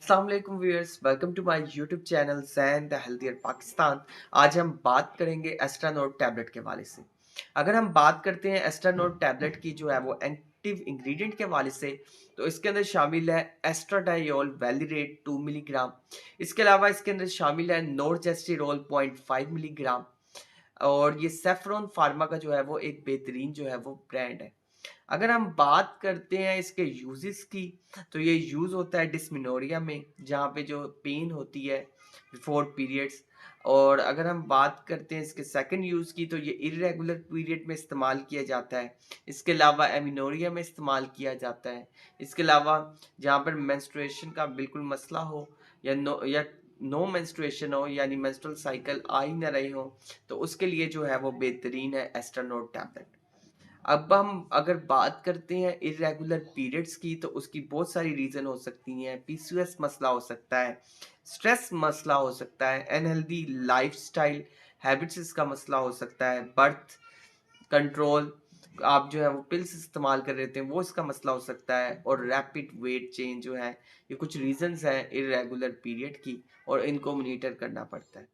अस्सलाम वालेकुम viewers, welcome to my YouTube channel Zain the healthier Pakistan. आज हम बात करेंगे एस्ट्रानोट टैबलेट के हवाले से। अगर हम बात करते हैं एस्ट्रानोट टैबलेट की जो है वो एक्टिव इंग्रेडिएंट के हवाले से, तो इसके अंदर शामिल है एस्ट्राडायोल वैलिरेट 2 मिलीग्राम। इसके अलावा इसके अंदर शामिल है नोरजेस्टिरोल 0.5 मिलीग्राम। और ये सेफ्रॉन फार्मा का जो है वो एक बेहतरीन जो है वो ब्रांड है। अगर हम बात करते हैं इसके यूजेस की, तो ये यूज़ होता है डिस्मेनोरिया में, जहाँ पे जो पेन होती है बिफोर पीरियड्स। और अगर हम बात करते हैं इसके सेकंड यूज़ की, तो ये इर्रेगुलर पीरियड में इस्तेमाल किया जाता है। इसके अलावा एमिनोरिया में इस्तेमाल किया जाता है। इसके अलावा जहाँ पर मेंस्ट्रुएशन का बिल्कुल मसला हो, या नो मेंस्ट्रुएशन हो, यानी मेंस्ट्रुअल साइकिल आ ही ना रहे हो, तो उसके लिए जो है वो बेहतरीन है एस्ट्रानोट टैबलेट। अब हम अगर बात करते हैं इर्रेगुलर पीरियड्स की, तो उसकी बहुत सारी रीज़न हो सकती हैं। पीसीओएस मसला हो सकता है, स्ट्रेस मसला हो सकता है, अनहेल्दी लाइफस्टाइल हैबिट्स इसका मसला हो सकता है, बर्थ कंट्रोल, आप जो है वो पिल्स इस्तेमाल कर रहे थे वो इसका मसला हो सकता है, और रैपिड वेट चेंज जो है, ये कुछ रीजंस हैं इर्रेगुलर पीरियड की, और इनको मॉनिटर करना पड़ता है।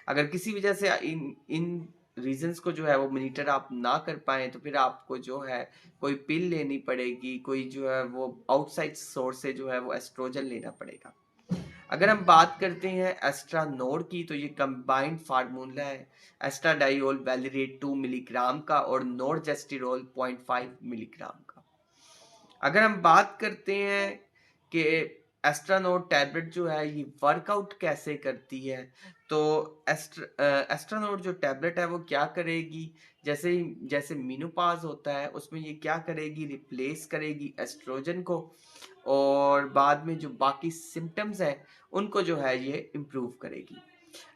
अगर किसी वजह से इन इन रीजंस को जो है वो मॉनिटर आप ना कर पाए, तो फिर आपको जो है कोई पिल लेनी पड़ेगी, कोई जो है वो आउटसाइड सोर्स से जो है वो एस्ट्रोजन लेना पड़ेगा। अगर हम बात करते हैं एस्ट्रानोड की, तो ये कंबाइंड फार्मूला है एस्ट्राडायोल वैलिरेट 2 मिलीग्राम का और नोरजेस्टिरोल 0.5 मिलीग्राम का। अगर हम बात करते हैं कि एस्ट्रानोड टैबलेट जो है ये वर्कआउट कैसे करती है, तो एस्ट्रानोड जो टैबलेट है वो क्या करेगी, जैसे मीनोपॉज होता है उसमें ये क्या करेगी, रिप्लेस करेगी एस्ट्रोजन को, और बाद में जो बाकी सिम्टम्स हैं उनको जो है ये इम्प्रूव करेगी।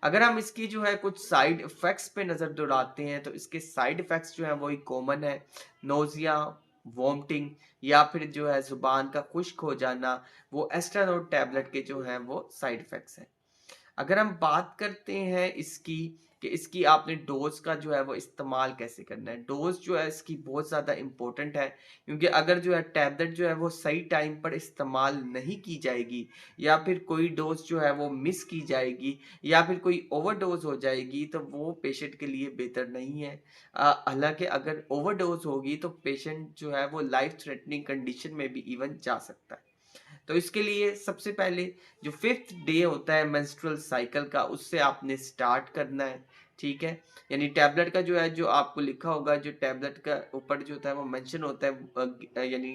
अगर हम इसकी जो है कुछ साइड इफ़ेक्ट्स पे नज़र दौड़ाते हैं, तो इसके साइड इफ़ेक्ट्स जो हैं वही कॉमन है। नोज़िया, वॉमिटिंग, या फिर जो है ज़ुबान का खुश्क हो जाना, वो एस्ट्रानोड टैबलेट के जो हैं वो साइड इफ़ेक्ट्स हैं। अगर हम बात करते हैं इसकी, कि इसकी आपने डोज का जो है वो इस्तेमाल कैसे करना है, डोज जो है इसकी बहुत ज़्यादा इम्पोर्टेंट है। क्योंकि अगर जो है टैबलेट जो है वो सही टाइम पर इस्तेमाल नहीं की जाएगी, या फिर कोई डोज जो है वो मिस की जाएगी, या फिर कोई ओवरडोज हो जाएगी, तो वो पेशेंट के लिए बेहतर नहीं है। हालांकि अगर ओवरडोज होगी तो पेशेंट जो है वो लाइफ थ्रेटनिंग कंडीशन में भी इवन जा सकता है। तो इसके लिए सबसे पहले जो 5th डे होता है मेंस्ट्रुअल साइकिल का, उससे आपने स्टार्ट करना है। ठीक है, यानी टैबलेट का जो है, जो आपको लिखा होगा, जो टैबलेट का ऊपर जो होता है वो मेंशन होता है, यानी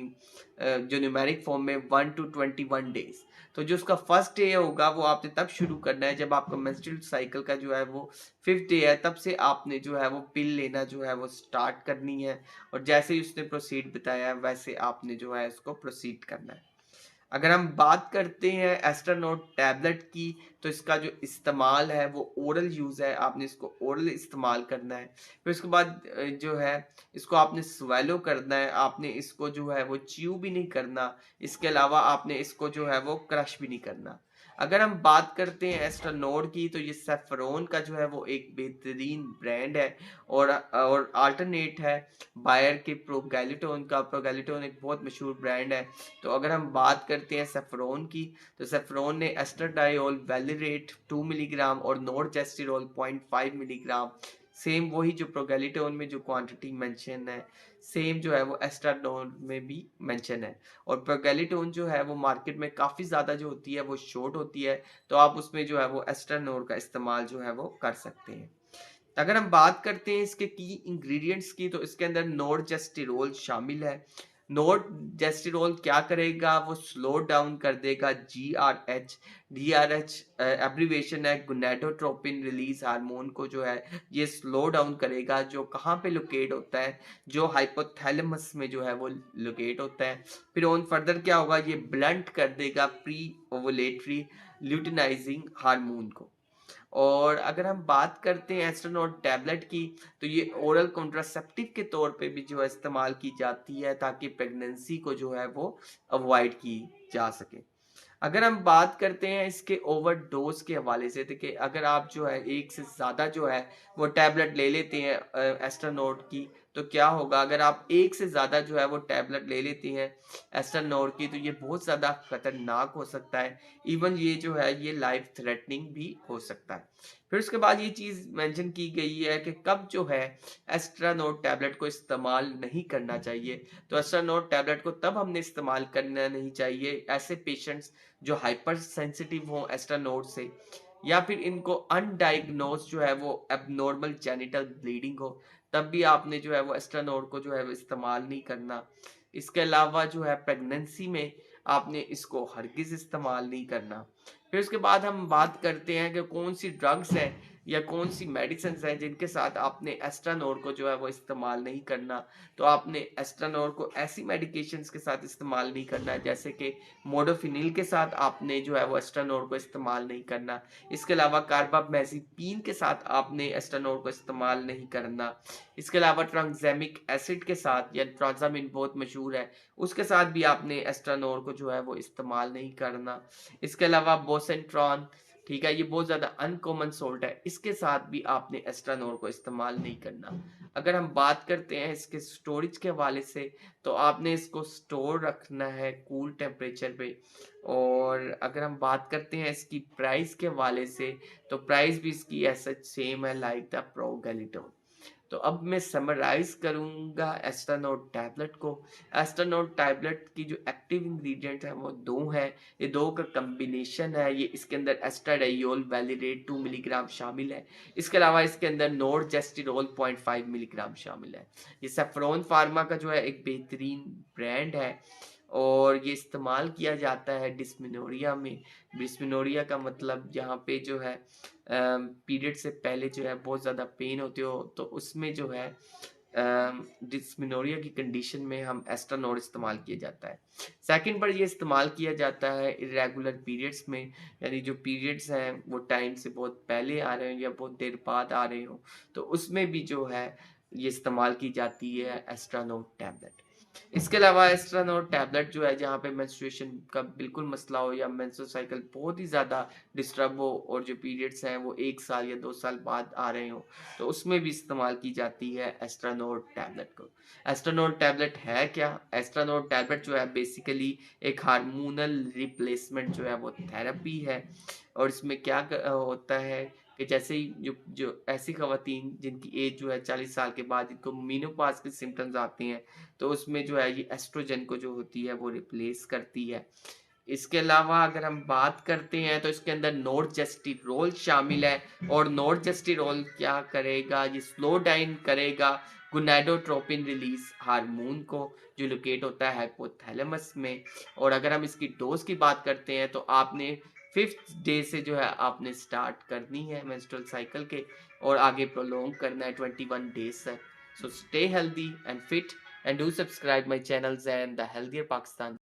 जो न्यूमेरिक फॉर्म में 1 to 21 डेज। तो जो उसका फर्स्ट डे होगा वो आपने तब शुरू करना है जब आपका मेंस्ट्रुअल साइकिल का जो है वो 5th डे है, तब से आपने जो है वो पिल लेना जो है वो स्टार्ट करनी है। और जैसे ही उसने प्रोसीड बताया है, वैसे आपने जो है इसको प्रोसीड करना है। अगर हम बात करते हैं एस्ट्रानोट टैबलेट की, तो इसका जो इस्तेमाल है वो ओरल यूज़ है, आपने इसको ओरल इस्तेमाल करना है। फिर उसके बाद जो है इसको आपने स्वेलो करना है, आपने इसको जो है वो च्यू भी नहीं करना। इसके अलावा आपने इसको जो है वो क्रश भी नहीं करना। अगर हम बात करते हैं एस्ट्रानोड की, तो ये सेफ्रॉन का जो है वो एक बेहतरीन ब्रांड है, और अल्टरनेट है बायर के प्रोगैलिटोन का। प्रोगैलिटोन एक बहुत मशहूर ब्रांड है। तो अगर हम बात करते हैं सेफ्रॉन की, तो सेफ्रॉन ने एस्ट्राडायोल वैलिरेट 2 मिलीग्राम और नोरजेस्टिरोल 0.5 मिलीग्राम, सेम वही जो प्रोगैलिटोन में जो क्वांटिटी मेंशन है, सेम जो है वो एस्ट्राडोन में भी मेंशन है। और प्रोगैलिटोन जो है वो मार्केट में काफ़ी ज़्यादा जो होती है वो शॉर्ट होती है, तो आप उसमें जो है वो एस्ट्रानोर का इस्तेमाल जो है वो कर सकते हैं। अगर हम बात करते हैं इसके की इंग्रेडिएंट्स की, तो इसके अंदर नोरजेस्टिरोल शामिल है। नोरजेस्टिरोल क्या करेगा, वो स्लो डाउन कर देगा जीआरएच। डीआरएच एब्रीवेशन है गोनाडोट्रोपिन रिलीज हार्मोन को, जो है ये स्लो डाउन करेगा। जो कहाँ पे लोकेट होता है, जो हाइपोथैलेमस में जो है वो लोकेट होता है। फिर ऑन फर्दर क्या होगा, ये ब्लंट कर देगा प्री ओवुलेटरी ल्यूटिनाइजिंग हार्मोन को। और अगर हम बात करते हैं एस्ट्रानोड टैबलेट की, तो ये ओरल कॉन्ट्रासेप्टिव के तौर पे भी जो है इस्तेमाल की जाती है, ताकि प्रेगनेंसी को जो है वो अवॉइड की जा सके। अगर हम बात करते हैं इसके ओवरडोज के हवाले से, देखिए अगर आप जो है एक से ज़्यादा जो है वो टैबलेट ले लेते हैं एस्ट्रानोड की, तो क्या होगा अगर आप एक से ज़्यादा जो है वो टैबलेट ले लेती हैं एस्टानोर की, तो ये बहुत ज़्यादा खतरनाक हो सकता है। इवन ये जो है ये लाइफ थ्रेटनिंग भी हो सकता है। फिर उसके बाद ये चीज़ मेंशन की गई है कि कब जो है एस्ट्रानोट टैबलेट को इस्तेमाल नहीं करना चाहिए। तो एस्ट्रानोट टैबलेट को तब हमने इस्तेमाल करना नहीं चाहिए ऐसे पेशेंट्स जो हाइपर सेंसिटिव हों एस्ट्रानोट से, या फिर इनको अनडायग्नोज जो है वो एबनॉर्मल जेनिटल ब्लीडिंग हो, तब भी आपने जो है वो एस्ट्रानोड को जो है वो इस्तेमाल नहीं करना। इसके अलावा जो है प्रेगनेंसी में आपने इसको हरगिज़ इस्तेमाल नहीं करना। फिर उसके बाद हम बात करते हैं कि कौन-सी ड्रग्स हैं या कौन-सी मेडिसिन्स हैं जिनके साथ आपने एस्ट्रानोड को जो है वो इस्तेमाल नहीं करना। तो आपने एस्ट्रानोड को ऐसी मेडिकेशंस के साथ इस्तेमाल नहीं करना है जैसे कि मोडाफिनिल के साथ आपने जो है वो एस्ट्रानोड को इस्तेमाल नहीं करना। इसके अलावा कार्बामेज़ेपिन के साथ आपने एस्ट्रानोड को इस्तेमाल नहीं करना। इसके अलावा ट्रांज़ैमिक एसिड के साथ या ट्राज़ामिन बहुत मशहूर है, उसके साथ भी आपने एस्ट्रानोड को जो है वो इस्तेमाल नहीं करना। इसके अलावा बोसेंट्रॉन, ठीक है, ये बहुत ज़्यादा अनकॉमन सोल्ट है, इसके साथ भी आपने एस्ट्रानोड को इस्तेमाल नहीं करना। अगर हम बात करते हैं इसके स्टोरेज के हवाले से, तो आपने इसको स्टोर रखना है कूल टेम्परेचर पे। और अगर हम बात करते हैं इसकी प्राइस के हवाले से, तो प्राइस भी इसकी एज़ सच सेम है लाइक द प्रोगेलिटोन। तो अब मैं समराइज़ करूँगा एस्टानोड टैबलेट को। एस्टानोड टैबलेट की जो एक्टिव इंग्रीडिएंट हैं वो 2 हैं। ये 2 का कॉम्बिनेशन है। ये इसके अंदर एस्ट्राडाइयोल वैलिडेट 2 मिलीग्राम शामिल है। इसके अलावा इसके अंदर नोर्जेस्टिरोल 0.5 मिलीग्राम शामिल है। ये सैफ्रॉन फार्मा का जो है एक बेहतरीन ब्रांड है और ये इस्तेमाल किया जाता है डिस्मेनोरिया में। डिस्मेनोरिया का मतलब जहाँ पे जो है पीरियड से पहले जो है बहुत ज़्यादा पेन होती हो, तो उसमें जो है डिस्मेनोरिया की कंडीशन में हम एस्टानोड इस्तेमाल किया जाता है। सेकंड पर ये इस्तेमाल किया जाता है इर्रेगुलर पीरियड्स में, यानी जो पीरियड्स हैं वो टाइम से बहुत पहले आ रहे हों या बहुत देर बाद आ रहे हों, तो उसमें भी जो है ये इस्तेमाल की जाती है एस्ट्रानोड टैबलेट। इसके अलावा एस्ट्रानोड टैबलेट जो है जहाँ पे मेंस्ट्रुएशन का बिल्कुल मसला हो या मेंस्ट्रुअल साइकिल बहुत ही ज़्यादा डिस्टर्ब हो और जो पीरियड्स हैं वो 1 साल या 2 साल बाद आ रहे हों, तो उसमें भी इस्तेमाल की जाती है एस्ट्रानोड टैबलेट को। एस्ट्रानोड टैबलेट है क्या? एस्ट्रानोड टैबलेट जो है बेसिकली एक हार्मोनल रिप्लेसमेंट जो है वो थेरेपी है और इसमें क्या होता है कि जैसे ही जो जो ऐसी ख़वातीन जिनकी एज जो है 40 साल के बाद जिनको मेनोपॉज़ के सिम्पटम्स आते हैं, तो उसमें जो है ये एस्ट्रोजन को जो होती है वो रिप्लेस करती है। इसके अलावा अगर हम बात करते हैं तो इसके अंदर नोर्जेस्टिरोल शामिल है और नोर्जेस्टिरोल क्या करेगा, ये स्लो डाउन करेगा गोनाडोट्रोपिन रिलीज़ हार्मोन को जो लोकेट होता है हाइपोथैलेमस में। और अगर हम इसकी डोज़ की बात करते हैं तो आपने 5th डे से जो है आपने स्टार्ट करनी है मेंस्ट्रुअल साइकिल के और आगे प्रोलॉन्ग करना है 21 डेज़ तक। So stay healthy and fit and do subscribe my channels and the Healthier Pakistan.